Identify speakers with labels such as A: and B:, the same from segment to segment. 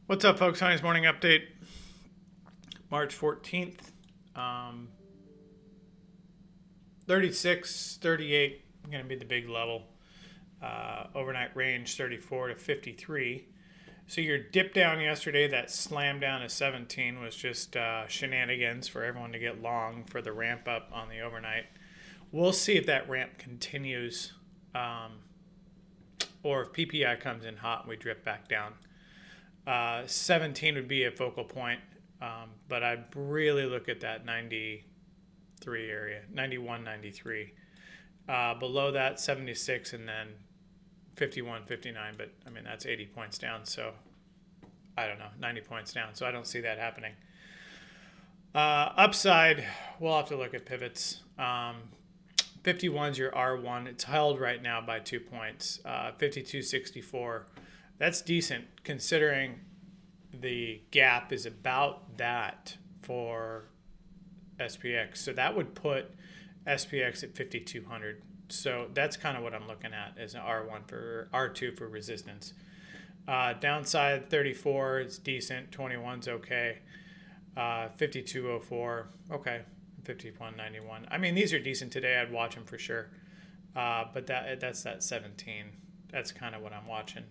A: What's up, folks? Heinz Morning Update, March 14th. 36, 38 going to be the big level. Overnight range 34 to 53. So your dip down yesterday, that slam down to 17, was just shenanigans for everyone to get long for the ramp up on the overnight. We'll see if that ramp continues, or if PPI comes in hot and we drip back down. 17 would be a focal point, but I'd really look at that 93 area, 91, 93. Below that, 76, and then 51, 59. But I mean, that's 80 points down. So I don't know, 90 points down. So I don't see that happening. Upside, we'll have to look at pivots. 51's your R1. It's held right now by 2 points. 52.64. That's decent considering the gap is about that for SPX. So that would put SPX at 5,200. So that's kind of what I'm looking at as an R1 for R2 for resistance. Downside 34 is decent. 21's okay. 52.04, okay. 51.91. I mean, these are decent today. I'd watch them for sure. But that's that 17. That's kind of what I'm watching.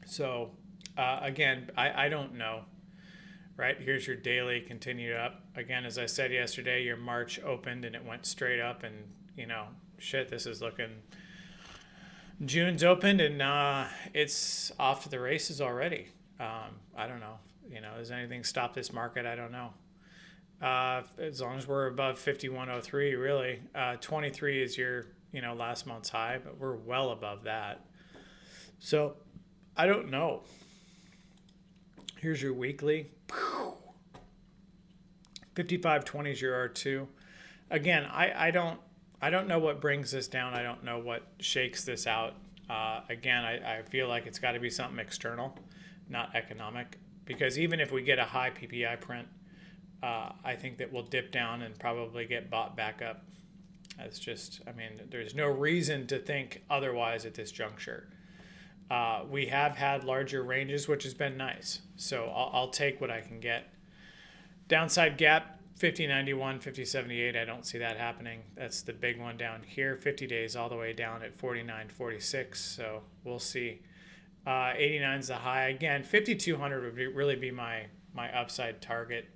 A: So, again, I don't know, right? Here's your daily continued up. Again, as I said yesterday, your March opened and it went straight up and, shit, this is looking... June's opened and it's off to the races already. I don't know. Does anything stop this market? I don't know. As long as we're above 51.03, really. 23 is your, last month's high, but we're well above that. So... I don't know. Here's your weekly. 55.20 is your R2. Again, I don't know what brings this down. I don't know what shakes this out. Again, I feel like it's got to be something external, not economic. Because even if we get a high PPI print, I think that we'll dip down and probably get bought back up. That's just, there's no reason to think otherwise at this juncture. We have had larger ranges, which has been nice. So I'll take what I can get. Downside gap, 50.91, 50.78. I don't see that happening. That's the big one down here. 50 days all the way down at 49.46. So we'll see. 89 is the high. Again, 5,200 would really be my upside target.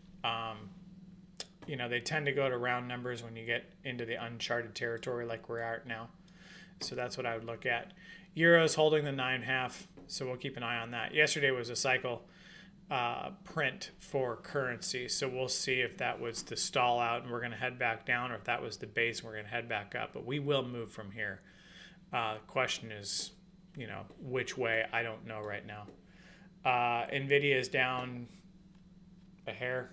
A: They tend to go to round numbers when you get into the uncharted territory like we're at now. So that's what I would look at. Euro's holding the 9.5, so we'll keep an eye on that. Yesterday was a cycle print for currency, so we'll see if that was the stall out and we're going to head back down, or if that was the base and we're going to head back up. But we will move from here. The question is, which way? I don't know right now. NVIDIA is down a hair.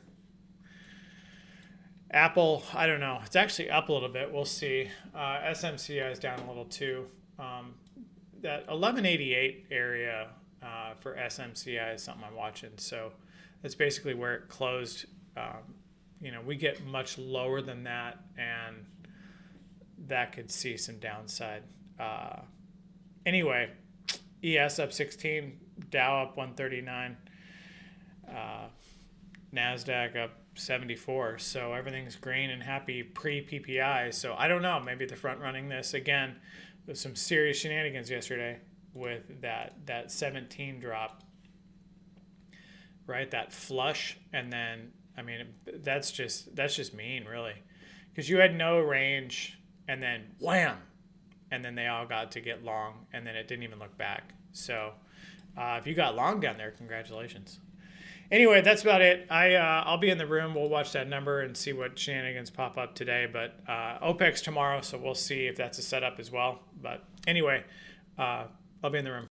A: Apple, I don't know. It's actually up a little bit. We'll see. SMCI is down a little too. That 1188 area for SMCI is something I'm watching. So that's basically where it closed. We get much lower than that, and that could see some downside. Anyway, ES up 16, Dow up 139, NASDAQ up 74. So everything's green and happy pre-PPI. So I don't know. Maybe the front running this again. There's some serious shenanigans yesterday with that 17 drop, right? That flush, and then that's just mean, really, because you had no range, and then wham, and then they all got to get long, and then it didn't even look back. So if you got long down there, congratulations. Anyway, that's about it. I'll be in the room. We'll watch that number and see what shenanigans pop up today. But OPEC's tomorrow, so we'll see if that's a setup as well. But anyway, I'll be in the room.